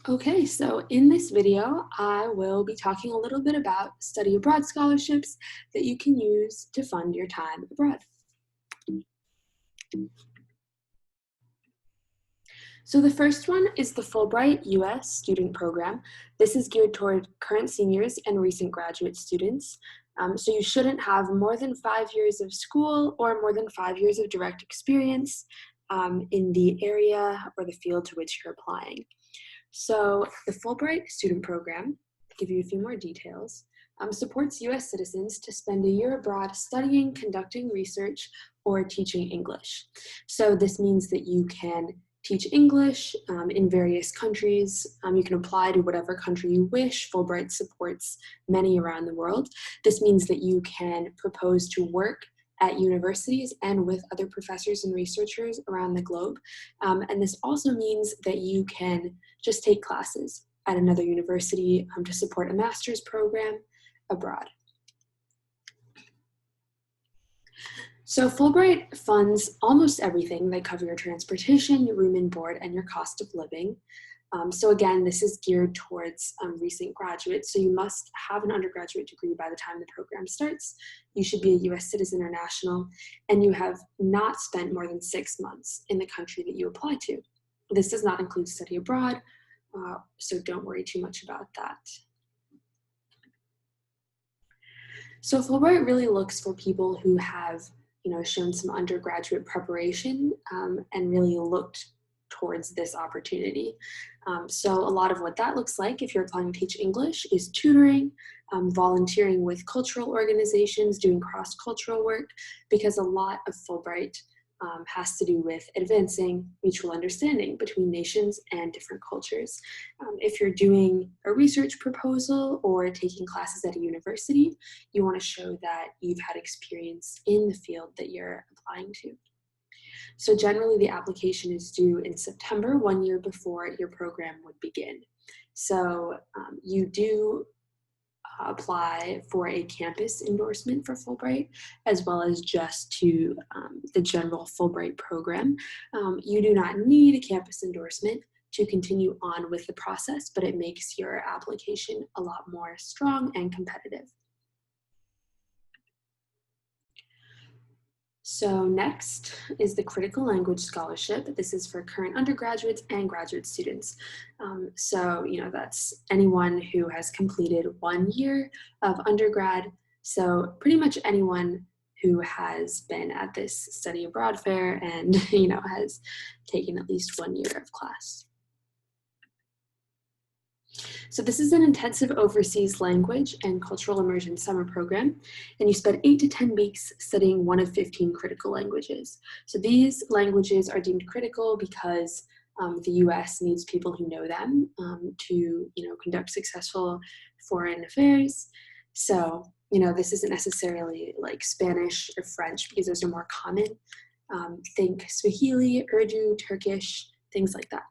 Okay, so in this video, I will be talking a little bit about study abroad scholarships that you can use to fund your time abroad. So the first one is the Fulbright U.S. Student Program. This is geared toward current seniors and recent graduate students. So you shouldn't have more than 5 years of school or more than 5 years of direct experience in the area or the field to which you're applying. So the Fulbright Student Program, to give you a few more details, supports U.S. citizens to spend a year abroad studying, conducting research, or teaching English. So this means that you can teach English in various countries. You can apply to whatever country you wish. Fulbright supports many around the world. This means that you can propose to work at universities and with other professors and researchers around the globe. And this also means that you can just take classes at another university to support a master's program abroad. So Fulbright funds almost everything. They cover your transportation, your room and board, and your cost of living. So again, this is geared towards recent graduates. So you must have an undergraduate degree by the time the program starts. You should be a US citizen or national, and you have not spent more than 6 months in the country that you apply to. This does not include study abroad, so don't worry too much about that. So Fulbright really looks for people who have shown some undergraduate preparation and really looked towards this opportunity. So a lot of what that looks like if you're applying to teach English is tutoring, volunteering with cultural organizations, doing cross-cultural work, because a lot of Fulbright has to do with advancing mutual understanding between nations and different cultures. If you're doing a research proposal or taking classes at a university, you want to show that you've had experience in the field that you're applying to. So generally the application is due in September, 1 year before your program would begin. So you do apply for a campus endorsement for Fulbright, as well as just to the general Fulbright program. You do not need a campus endorsement to continue on with the process, but it makes your application a lot more strong and competitive. So next is the Critical Language Scholarship. This is for current undergraduates and graduate students. So that's anyone who has completed 1 year of undergrad. So pretty much anyone who has been at this study abroad fair and has taken at least 1 year of class. So this is an intensive overseas language and cultural immersion summer program, and you spend 8 to 10 weeks studying one of 15 critical languages. So these languages are deemed critical because the US needs people who know them to conduct successful foreign affairs. So this isn't necessarily like Spanish or French because those are more common. Think Swahili, Urdu, Turkish, things like that.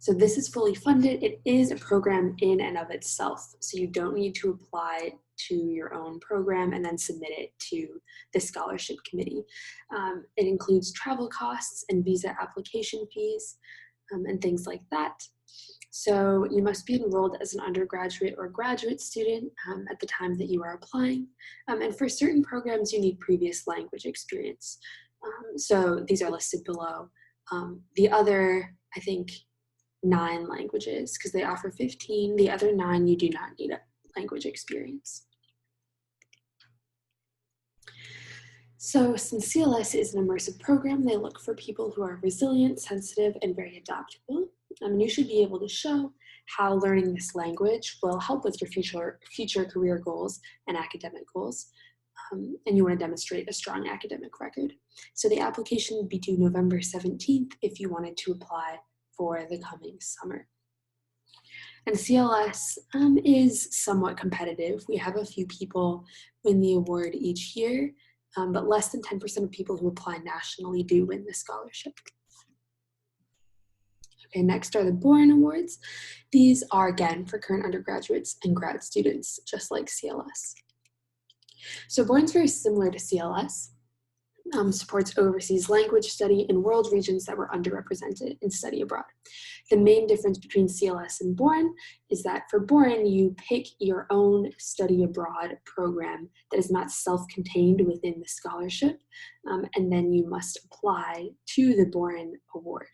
So this is fully funded. It is a program in and of itself. So you don't need to apply to your own program and then submit it to the scholarship committee. It includes travel costs and visa application fees and things like that. So you must be enrolled as an undergraduate or graduate student at the time that you are applying. And for certain programs, you need previous language experience. So these are listed below. The other, I think, 9 languages, because they offer 15. The other 9, you do not need a language experience. So since CLS is an immersive program, they look for people who are resilient, sensitive, and very adaptable. You should be able to show how learning this language will help with your future career goals and academic goals. And you want to demonstrate a strong academic record. So the application would be due November 17th if you wanted to apply for the coming summer. And CLS is somewhat competitive. We have a few people win the award each year, but less than 10% of people who apply nationally do win the scholarship. Okay, next are the Borin Awards. These are, again, for current undergraduates and grad students, just like CLS. So Borin's very similar to CLS. supports overseas language study in world regions that were underrepresented in study abroad. The main difference between CLS and Borin is that for Borin, you pick your own study abroad program that is not self-contained within the scholarship, and then you must apply to the Borin Award.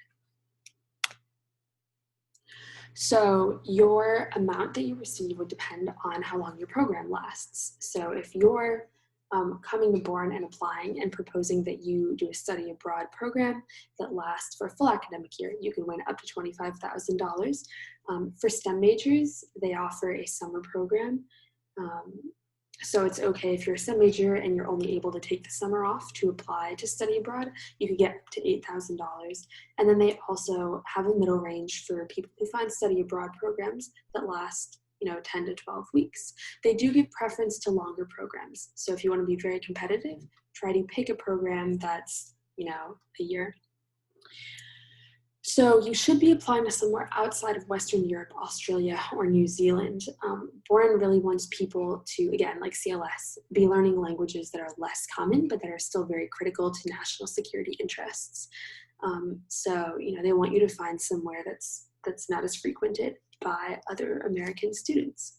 So your amount that you receive would depend on how long your program lasts. So if you're coming to Borin and applying and proposing that you do a study abroad program that lasts for a full academic year, you can win up to $25,000. For STEM majors, they offer a summer program. So it's okay if you're a STEM major and you're only able to take the summer off to apply to study abroad, you could get up to $8,000. And then they also have a middle range for people who find study abroad programs that last 10 to 12 weeks. They do give preference to longer programs. So if you want to be very competitive, try to pick a program that's, a year. So you should be applying to somewhere outside of Western Europe, Australia, or New Zealand. Borin really wants people to, again, like CLS, be learning languages that are less common, but that are still very critical to national security interests. So they want you to find somewhere that's not as frequented by other American students.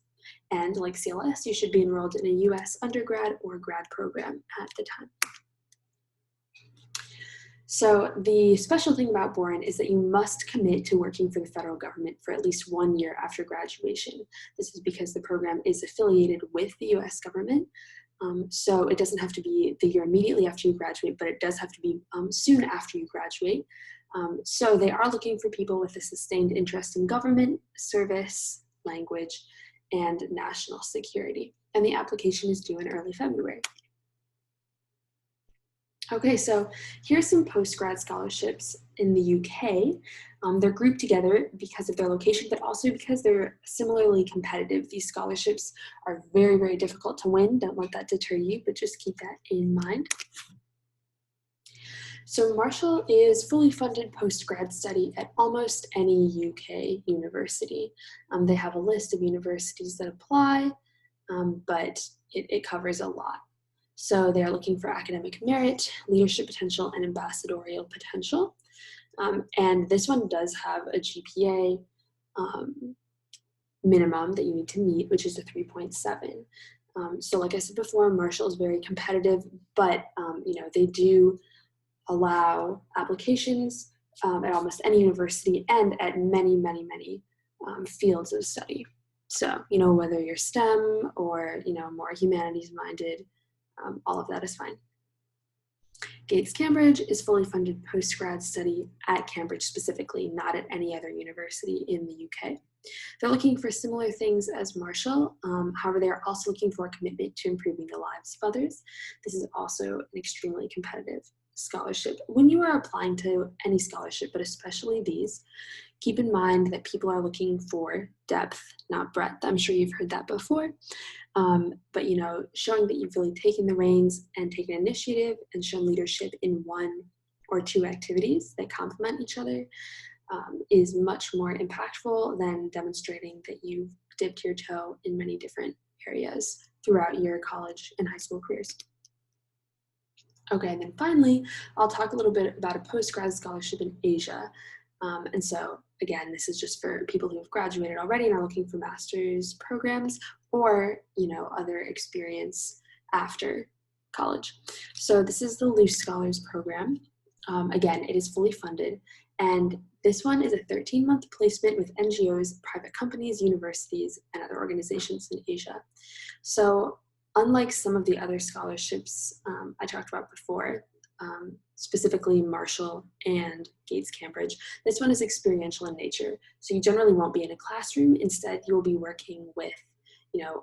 And like CLS, you should be enrolled in a US undergrad or grad program at the time. So the special thing about Borin is that you must commit to working for the federal government for at least 1 year after graduation. This is because the program is affiliated with the US government. So it doesn't have to be the year immediately after you graduate, but it does have to be soon after you graduate. So they are looking for people with a sustained interest in government, service, language, and national security. And the application is due in early February. Okay, so here's some postgrad scholarships in the UK. They're grouped together because of their location, but also because they're similarly competitive. These scholarships are very, very difficult to win. Don't let that deter you, but just keep that in mind. So Marshall is fully funded postgrad study at almost any UK university. They have a list of universities that apply, but it covers a lot. So they're looking for academic merit, leadership potential, and ambassadorial potential. And this one does have a GPA minimum that you need to meet, which is a 3.7. So like I said before, Marshall is very competitive, but they do allow applications at almost any university and at many, many, many fields of study. So, whether you're STEM or, more humanities-minded, all of that is fine. Gates Cambridge is fully funded postgrad study at Cambridge specifically, not at any other university in the UK. They're looking for similar things as Marshall. However, they are also looking for a commitment to improving the lives of others. This is also an extremely competitive scholarship. When you are applying to any scholarship, but especially these, keep in mind that people are looking for depth, not breadth. I'm sure you've heard that before. But showing that you've really taken the reins and taken initiative and shown leadership in 1 or 2 activities that complement each other is much more impactful than demonstrating that you've dipped your toe in many different areas throughout your college and high school careers. Okay, and then finally, I'll talk a little bit about a postgrad scholarship in Asia. And so again, this is just for people who have graduated already and are looking for master's programs or, other experience after college. So this is the Luce Scholars Program. Again, it is fully funded. And this one is a 13-month placement with NGOs, private companies, universities, and other organizations in Asia. So unlike some of the other scholarships I talked about before, specifically Marshall and Gates Cambridge, this one is experiential in nature. So you generally won't be in a classroom. Instead, you will be working with,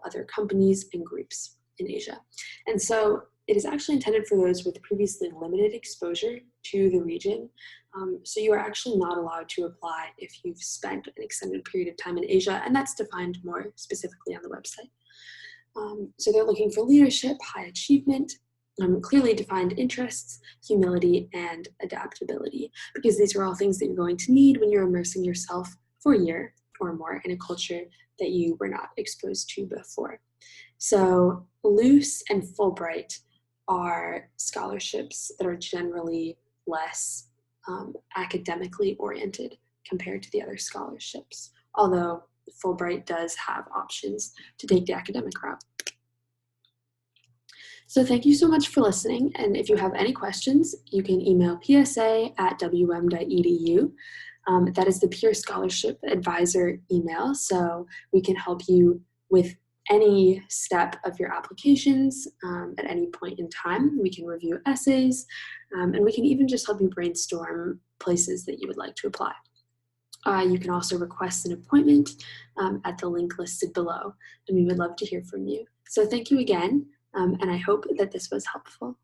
other companies and groups in Asia. And so it is actually intended for those with previously limited exposure to the region. So you are actually not allowed to apply if you've spent an extended period of time in Asia, and that's defined more specifically on the website. So they're looking for leadership, high achievement, clearly defined interests, humility, and adaptability, because these are all things that you're going to need when you're immersing yourself for a year or more in a culture that you were not exposed to before. So Luce and Fulbright are scholarships that are generally less academically oriented compared to the other scholarships, although Fulbright does have options to take the academic route. So thank you so much for listening, and if you have any questions, you can email psa@wm.edu. That is the Peer Scholarship Advisor email, so we can help you with any step of your applications at any point in time. We can review essays, and we can even just help you brainstorm places that you would like to apply. You can also request an appointment at the link listed below, and we would love to hear from you. So thank you again, and I hope that this was helpful.